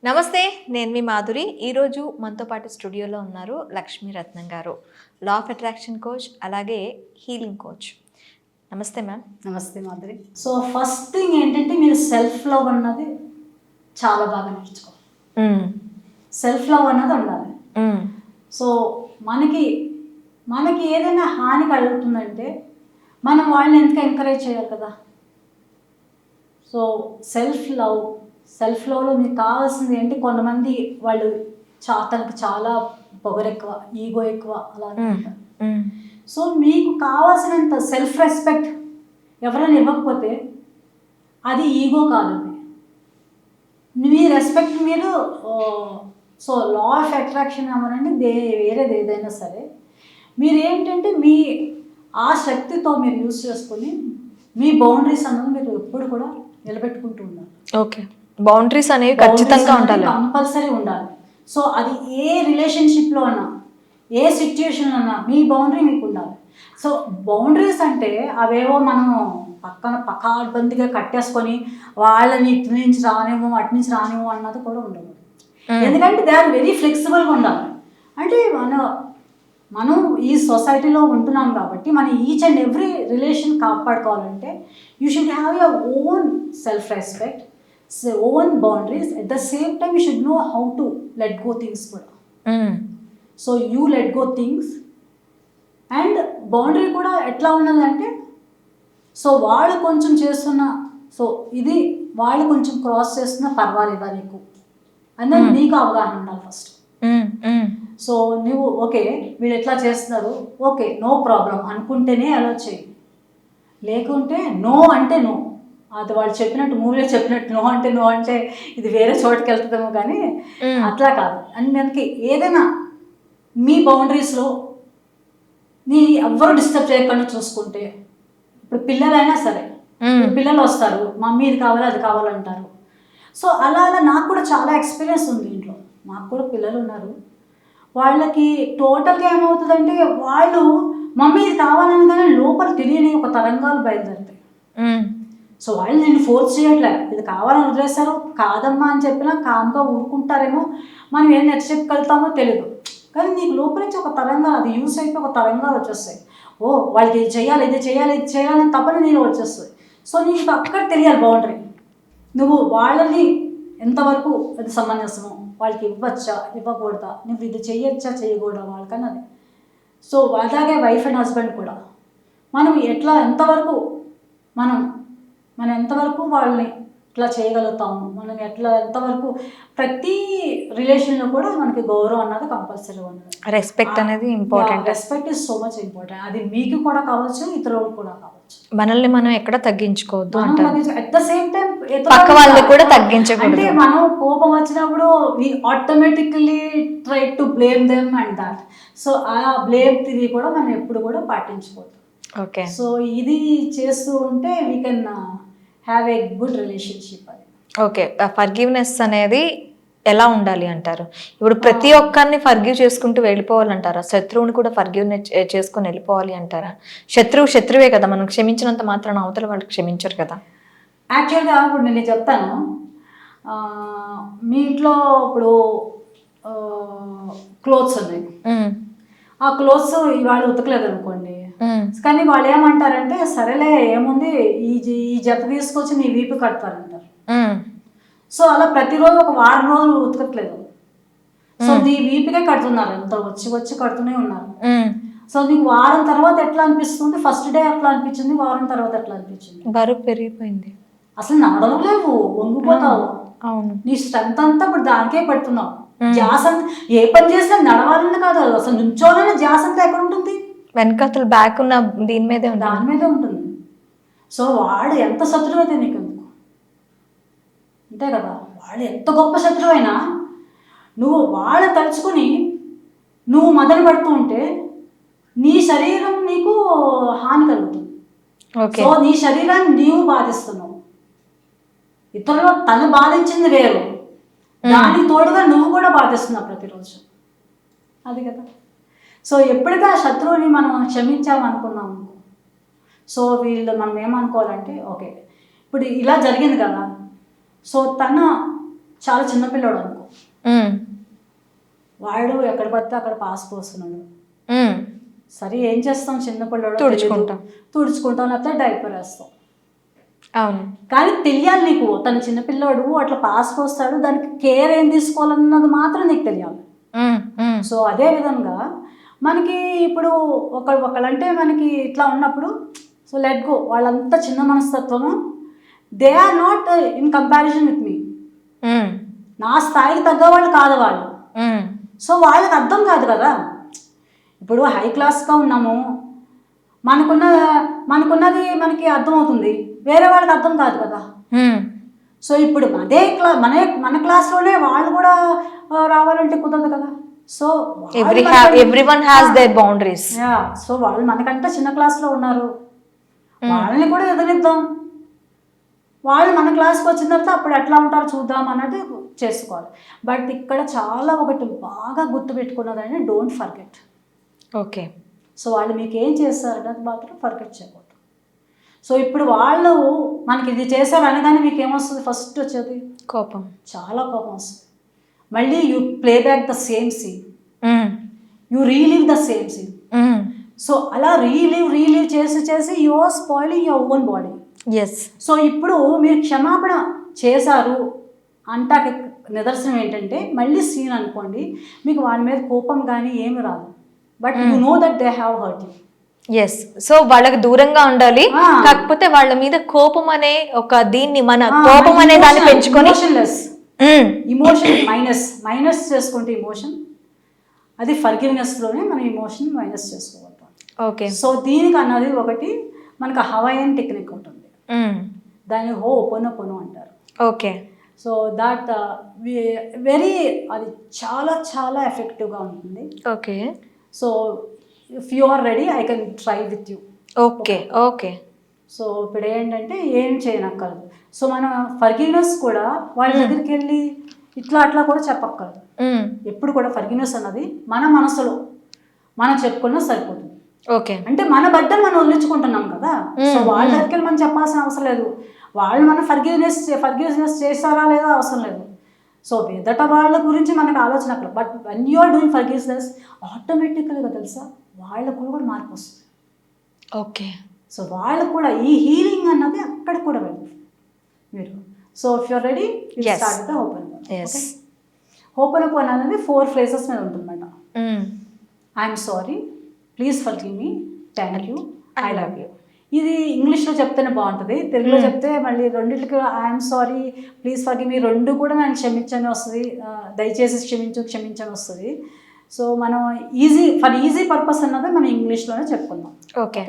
నమస్తే, నేను మీ మాధురి. ఈరోజు మనతో పాటు స్టూడియోలో ఉన్నారు లక్ష్మీ రత్నం గారు, లా ఆఫ్ అట్రాక్షన్ కోచ్, అలాగే హీలింగ్ కోచ్. నమస్తే మ్యామ్. నమస్తే మాధురి. సో ఫస్ట్ థింగ్ ఏంటంటే మీరు సెల్ఫ్ లవ్ అన్నది చాలా బాగా నేర్చుకోవాలి. సెల్ఫ్ లవ్ అన్నది ఉండాలి. సో మనకి మనకి ఏదైనా హాని కలుగుతుందంటే మనం వాళ్ళని ఎంత ఎంకరేజ్ చేయాలి కదా. సో సెల్ఫ్ లవ్లో మీకు కావాల్సింది ఏంటి, కొంతమంది వాళ్ళు తనకి చాలా పొగరెక్కువ, ఈగో ఎక్కువ అలా ఉంటారు. సో మీకు కావాల్సినంత సెల్ఫ్ రెస్పెక్ట్ ఎవరైనా ఇవ్వకపోతే అది ఈగో కాదు, మీ రెస్పెక్ట్ మీరు. సో లా ఆఫ్ అట్రాక్షన్ అవ్వాలంటే వేరేది ఏదైనా సరే మీరు ఏంటంటే మీ ఆ శక్తితో మీరు యూజ్ చేసుకొని మీ బౌండరీస్ అన్నది మీరు ఎప్పుడు కూడా నిలబెట్టుకుంటూ ఉండాలి. ఓకే, బౌండరీస్ అనేవి ఖచ్చితంగా ఉండాలి, కంపల్సరీ ఉండాలి. సో అది ఏ రిలేషన్షిప్లో అన్నా, ఏ సిచ్యుయేషన్లో అన్నా మీ బౌండరీ మీకు ఉండాలి. సో బౌండరీస్ అంటే అవేవో మనం పక్కన పకాడ్బందీగా కట్టేసుకొని వాళ్ళని ఇటు నుంచి రానేమో అటు నుంచి రానేమో అన్నది కూడా ఉండదు. ఎందుకంటే దే ఆర్ వెరీ ఫ్లెక్సిబుల్గా ఉండాలి. అంటే మనం ఈ సొసైటీలో ఉంటున్నాం కాబట్టి మనం ఈచ్ అండ్ ఎవ్రీ రిలేషన్ కాపాడుకోవాలంటే you should have your own self respect, own boundaries. At the same time you should know how to let go things కూడా. So you let go things. And boundary కూడా ఎట్లా ఉన్నదంటే, so వాళ్ళు కొంచెం చేస్తున్న, so ఇది వాళ్ళు కొంచెం క్రాస్ చేస్తున్నా పర్వాలేదా నీకు అని నీకు అవగాహన ఉండాలి ఫస్ట్. సో నువ్వు ఓకే వీళ్ళు ఎట్లా చేస్తున్నారు, ఓకే నో ప్రాబ్లం అనుకుంటేనే అలా చేయి. లేకుంటే నో అంటే నో, అది వాళ్ళు చెప్పినట్టు మూవీలో చెప్పినట్టు నో అంటే ఇది వేరే చోటుకి వెళ్తుందేమో, కానీ అట్లా కాదు. అండ్ మనకి ఏదైనా మీ బౌండరీస్లో నీ ఎవ్వరు డిస్టర్బ్ చేయకుండా చూసుకుంటే, ఇప్పుడు పిల్లలైనా సరే పిల్లలు వస్తారు, మమ్మీ ఇది కావాలి అది కావాలంటారు. సో అలా నాకు కూడా చాలా ఎక్స్పీరియన్స్ ఉంది ఇంట్లో. మాకు కూడా పిల్లలు ఉన్నారు. వాళ్ళకి టోటల్గా ఏమవుతుందంటే వాళ్ళు మమ్మీ ఇది కావాలనగానే లోపల తెలియని ఒక తరంగాలు బయలుదేరుతాయి. సో వాళ్ళు నేను ఫోర్స్ చేయట్లే, ఇది కావాలని వదిలేస్తారు, కాదమ్మా అని చెప్పినా కామ్గా ఊరుకుంటారేమో, మనం ఏం నచ్చ చెప్పగలుగుతామో తెలియదు. కానీ నీకు లోపల నుంచి ఒక తరంగా అది యూస్ అయిపోయి ఒక తరంగాలు వచ్చేస్తాయి. ఓ వాళ్ళకి ఇది చేయాలి ఇది చేయాలని తప్పని నేను వచ్చేస్తుంది. సో నీకు అక్కడ తెలియాలి బౌండరీ. నువ్వు వాళ్ళని ఎంతవరకు అది సమంజసమో, వాళ్ళకి ఇవ్వచ్చా ఇవ్వకూడదా, నువ్వు ఇది చేయొచ్చా చేయకూడదా వాళ్ళకన్నా అది. సో అలాగే వైఫ్ అండ్ హస్బెండ్ కూడా మనం ఎంతవరకు మనం ఎంతవరకు వాళ్ళని ఇట్లా చేయగలుగుతాము, మనం ఎంతవరకు ప్రతి రిలేషన్లో కూడా మనకి గౌరవం అన్నది కంపల్సరీ ఉన్నది. రెస్పెక్ట్ అనేది important. Respect is so much important. అది మీకు కూడా కావచ్చు, ఇతరులకు కూడా కావచ్చు. మనల్ని మనం ఎక్కడ తగ్గించుకోవద్దు, అట్ ద సేమ్ టైం పక్క వాళ్ళని కూడా తగ్గించకూడదు. అంటే మనం కోపం వచ్చినప్పుడు we automatically try to blame them and that. So ఆ బ్లేమ్ థియరీ కూడా మనం ఎప్పుడు కూడా పాటించుకోవద్దు. ఓకే, సో ఇది చేస్తూ ఉంటే we can have a good relationship. అది ఓకే. ఫర్గివ్నెస్ అనేది ఎలా ఉండాలి అంటారు? ఇప్పుడు ప్రతి ఒక్కరిని ఫర్గివ్ చేసుకుంటూ వెళ్ళిపోవాలంటారా? శత్రువుని కూడా ఫర్గివ్నెస్ చేసుకొని వెళ్ళిపోవాలి అంటారా? శత్రువే కదా, మనం క్షమించినంత మాత్రాన అవతల వాళ్ళు క్షమించరు కదా. యాక్చువల్గా ఇప్పుడు నేను చెప్తాను, మీ ఇంట్లో ఇప్పుడు క్లోత్స్ ఉన్నాయి, ఆ క్లోత్స్ ఇవాళ ఉతకలేదు అనుకోండి, కానీ వాళ్ళు ఏమంటారంటే సరేలే ఏముంది ఈ జత తీసుకొచ్చి నీ వీపు కడతారంటారు. సో అలా ప్రతిరోజు ఒక వారం రోజులు ఉతకట్లేదు, సో నీ వీపుకే కడుతున్నారు, ఎంత వచ్చి కడుతూనే ఉన్నారు. సో నీకు వారం తర్వాత ఎట్లా అనిపిస్తుంది, ఫస్ట్ డే ఎట్లా అనిపించింది, వారం తర్వాత ఎట్లా అనిపించింది, బరువు పెరిగిపోయింది, అసలు నడవలేవు, వంగిపోతావు. నీ స్ట్రెంత్ అంతా ఇప్పుడు దానికే పెడుతున్నావు. ధ్యాస ఏ పని చేసినా నడవాలని కాదు, అసలు నుంచోవాలని ధ్యాస అంతా ఎక్కడ ఉంటుంది, వెనకాతలు బ్యాక్ ఉన్న దాని మీదే ఉంటుంది. సో వాడు ఎంత శత్రువు అయితే నీకు ఎందుకు, అంతే కదా. వాడు ఎంత గొప్ప శత్రువు అయినా నువ్వు వాళ్ళ తలుచుకుని నువ్వు మొదలు పెడుతూ ఉంటే నీ శరీరం నీకు హాని కలుగుతుంది. సో నీ శరీరాన్ని నీవు బాధిస్తున్నావు, ఇతరులు తను బాధించింది వేరు, దానికి తోడుగా నువ్వు కూడా బాధిస్తున్నావు ప్రతిరోజు, అది కదా. సో ఎప్పుడైతే ఆ శత్రువుని మనం క్షమించామనుకున్నాము, సో మనం ఏమనుకోవాలంటే ఓకే ఇప్పుడు ఇలా జరిగింది కదా, సో చాలా చిన్నపిల్లాడు అనుకో, ఉమ్, వాడు ఎక్కడ పడితే అక్కడ పాస్ పోస్తున్నాడు. ఉమ్, సరే ఏం చేస్తాం, చిన్నపిల్లాడు తుడుచుకుంటాం. తుడుచుకుంటాం, లేకపోతే డైపర్ వేస్తాం. అవును. కానీ తెలియాలి నీకు, తన చిన్నపిల్లాడు అట్లా పాస్ పోస్తాడు, దానికి కేర్ ఏం తీసుకోవాలన్నది మాత్రం నీకు తెలియాలి. ఉమ్, ఉమ్, సో అదే విధంగా మనకి ఇప్పుడు ఒకళ్ళంటే మనకి ఇట్లా ఉన్నప్పుడు, సో లెట్ గో, వాళ్ళంతా చిన్న మనస్తత్వము, they are not in comparison with me. Um, నా స్థాయికి తగ్గవాళ్ళు కాదు వాళ్ళు. ఉమ్, సో వాళ్ళకి అర్థం కాదు కదా. ఇప్పుడు హై క్లాస్గా ఉన్నాము, మనకున్నది మనకి అర్థమవుతుంది, వేరే వాళ్ళకి అర్థం కాదు కదా. ఉమ్. సో ఇప్పుడు మన క్లాస్లోనే వాళ్ళు కూడా రావాలంటే కుదరదు కదా. So everyone has their boundaries. So వాళ్ళు మనకంటే చిన్న క్లాస్లో ఉన్నారు, వాళ్ళని కూడా ఎదురిద్దాం. వాళ్ళు మన క్లాస్కి వచ్చిన తర్వాత అప్పుడు ఎట్లా ఉంటారో చూద్దాం అన్నట్టు చేసుకోవాలి. బట్ ఇక్కడ చాలా ఒకటి బాగా గుర్తుపెట్టుకున్నదని, డోంట్ ఫర్గెట్. ఓకే. సో వాళ్ళు మీకు ఏం చేస్తారన్నది మాత్రం ఫర్గెట్ చేయకూడదు. సో ఇప్పుడు వాళ్ళు మనకి ఇది చేశారు అనగానే మీకు ఏమొస్తుంది, ఫస్ట్ వచ్చేది కోపం. చాలా కోపం వస్తుంది. మళ్ళీ you play back the same scene, um, you relive the same scene. Um, so అలా రీలివ్ చేసి you are spoiling your own body. Yes. So ఇప్పుడు మీరు క్షమాపణ చేశారు అంటాక నిదర్శనం ఏంటంటే, మళ్ళీ సీన్ అనుకోండి, మీకు వాళ్ళ మీద కోపం కానీ ఏమి రాదు, but you know that they have hurt you. Yes. So వాళ్ళకి దూరంగా ఉండాలి, కాకపోతే వాళ్ళ మీద కోపం అనే ఒక దీన్ని, మన కోపం అనే దాన్ని పెంచుకొని ఇమోషన్ మైనస్ చేసుకుంటే ఇమోషన్, అది ఫర్గివ్నెస్లోనే మనం ఇమోషన్ మైనస్ చేసుకోగలుగుతాం. ఓకే. సో దీనికి అన్నది ఒకటి మనకు హవాయన్ టెక్నిక్ ఉంటుంది, దాన్ని హోపోనోపోనో అంటారు. ఓకే. సో దాట్ వెరీ, అది చాలా చాలా ఎఫెక్టివ్గా ఉంటుంది. Okay. So if you are ready I can try with you. Okay. Okay. So ఇప్పుడు ఏంటంటే ఏం చేయనక్కర్లేదు. సో మన ఫర్గివ్నెస్ కూడా వాళ్ళ దగ్గరికి వెళ్ళి ఇట్లా అట్లా కూడా చెప్పక్కర్లేదు. ఎప్పుడు కూడా ఫర్గివ్నెస్ అన్నది మన మనసులో మనం చెప్పుకున్నా సరిపోతుంది. ఓకే. అంటే మన బట్టలు మనం వదిలించుకుంటున్నాం కదా. సో వాళ్ళ దగ్గరికి వెళ్ళి మనం చెప్పాల్సిన అవసరం లేదు. వాళ్ళు మన ఫర్గివ్నెస్ చేస్తారా లేదా అవసరం లేదు. సో ఎదట వాళ్ళ గురించి మనకు ఆలోచన అక్కడ. But when you are doing forgiveness, ఆటోమేటిక్గా తెలుసా వాళ్ళకు కూడా మార్పు వస్తుంది. ఓకే. సో వాళ్ళకు కూడా ఈ హీలింగ్ అన్నది అక్కడ కూడా వెళ్తుంది మీరు. So if you're ready, start the Ho'oponopono అనేది 4 phrases మీద ఉంటుందన్నమాట. I'm sorry, please forgive me, thank you, I love you. ఇది ఇంగ్లీష్లో చెప్తేనే బాగుంటుంది, తెలుగులో చెప్తే మళ్ళీ రెండింటికి I'm sorry, please forgive me రెండు కూడా నేను క్షమించని వస్తుంది, దయచేసి క్షమించని వస్తుంది. సో మనం ఈజీ పర్పస్ అన్నది మనం ఇంగ్లీష్లోనే చెప్పుకుందాం. ఓకే.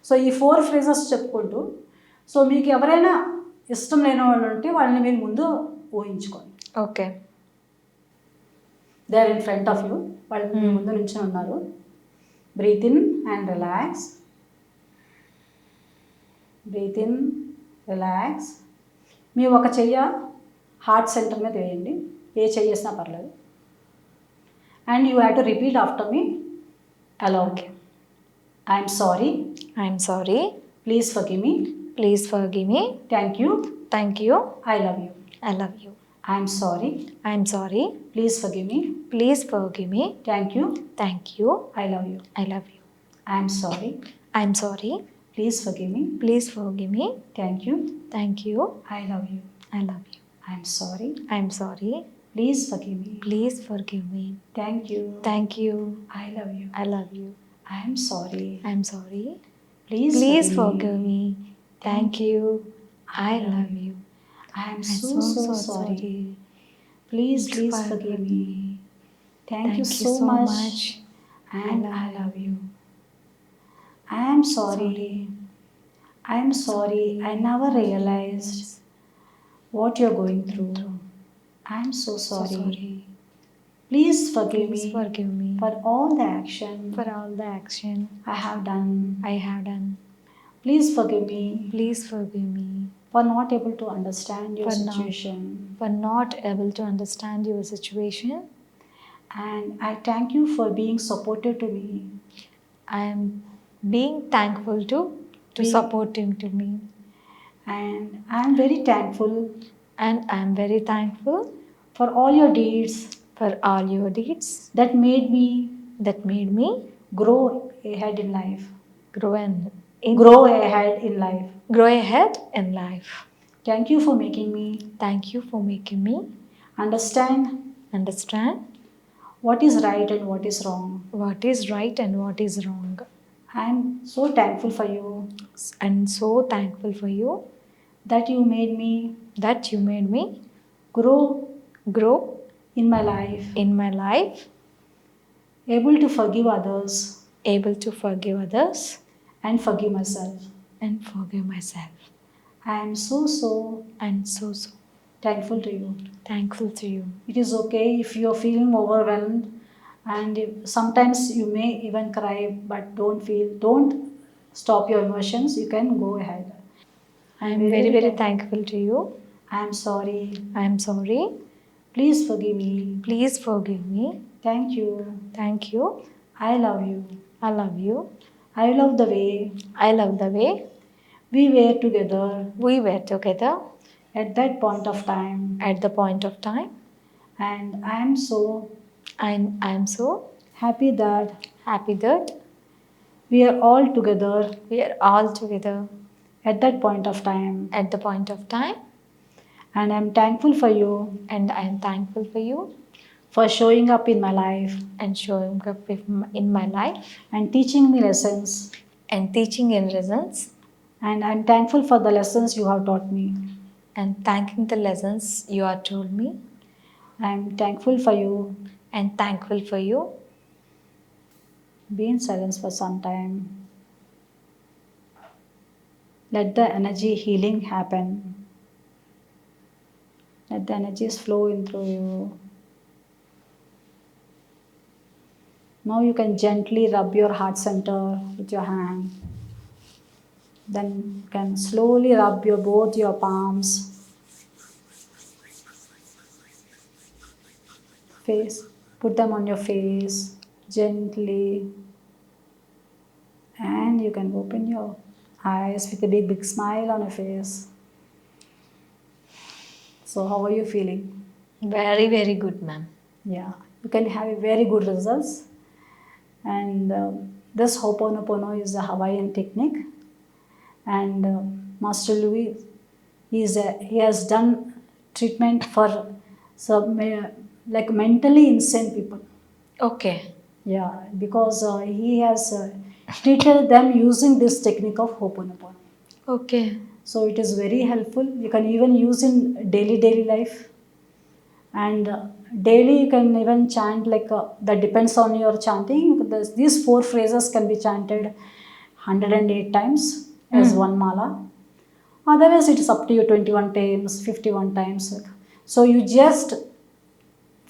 సో ఈ 4 phrases చెప్పుకుంటూ, సో మీకు ఎవరైనా ఇష్టం లేని వాళ్ళు ఉంటే వాళ్ళని మీరు ముందు ఊహించుకోండి. Okay. They are in front of you, వాళ్ళు మీ ముందు నుంచి ఉన్నారు. Breathe in and relax, breathe in, relax. మీ ఒక చెయ్య హార్ట్ సెంటర్ మీద వేయండి, ఏ చెయ్యేసినా పర్లేదు. And you have to repeat after me aloud. I'm sorry, I'm sorry, please forgive me, please forgive me, thank you, thank you, I love you, I love you. I'm sorry, I'm sorry, please forgive me, please forgive me, thank you, thank you, I love you, I love you. I'm sorry, I'm sorry, please forgive me, please forgive me, thank you, thank you, I love you, I love you. I'm sorry, I'm sorry, please forgive me, please forgive me, thank you, thank you, I love you, I love you. I'm sorry, I'm sorry, please please forgive me, thank you, I love you. I'm so sorry, please forgive me, thank you so much, and I love you. I'm sorry, I never realized what you're going through. I'm so sorry. Please forgive me for all the action I have done. Please forgive me for not able to understand your situation. And I thank you for being supportive to me. I am being thankful to supporting to me. And I am very thankful And I'm very thankful for all your deeds for all your deeds that made me that made me grow ahead in life. grow Grow ahead in life. grow ahead in life. Thank you for making me Thank you for making me understand what is right and what is wrong. what is right and what is wrong. I am so thankful for you And so thankful for you that you made me grow grow in my life, in my life, able to forgive others able to forgive others and forgive myself. and forgive myself. I am so And so thankful to you. thankful to you. It is okay if you are feeling overwhelmed, and sometimes you may even cry, but don't stop your emotions. You can go ahead. I am very thankful to you. I am sorry. I am sorry. Please forgive me. Please forgive me. Thank you. Thank you. I love you. I love you. I love the way I love the way we were together we were together at that point of time, at the point of time. and I am so I am so happy that happy that we are all together we are all together at that point of time, at the point of time. and I am thankful for you And I am thankful for you for showing up in my life and showing up in my life and teaching me lessons, and teaching in lessons and I'm thankful for the lessons you have taught me. and thanking the lessons you have told me. I'm thankful for you. And thankful for you. Be in silence for some time. Let the energy healing happen. Let the energies flow in through you. Now you can gently rub your heart center with your hand. Then you can slowly rub both your palms. Face, put them on your face gently, and you can open your eyes with a big smile on your face. So how are you feeling? Very good, ma'am. Yeah, you can have a very good results. And this Ho'oponopono is a Hawaiian technique, and Master Louis he has done treatment for some like mentally insane people. Okay. Yeah, because he has treated them using this technique of Ho'oponopono. Okay. So it is very helpful. You can even use in daily life, and daily you can even chant like that depends on your chanting. These 4 phrases can be chanted 108 times as one mala. Otherwise it is up to you, 21 times, 51 times. So you just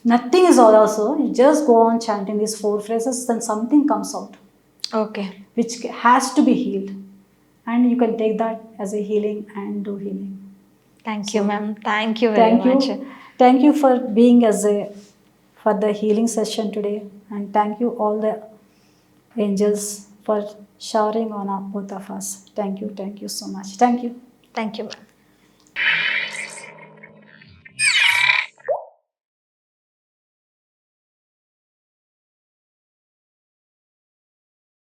nothing is all also. You just go on chanting these 4 phrases, then something comes out. Okay. Which has to be healed. And you can take that as a healing and do healing. Thank you, ma'am. Thank you very much. Thank you for being for the healing session today. And thank you all the angels for showering on both of us. Thank you so much. Thank you. Thank you, ma'am.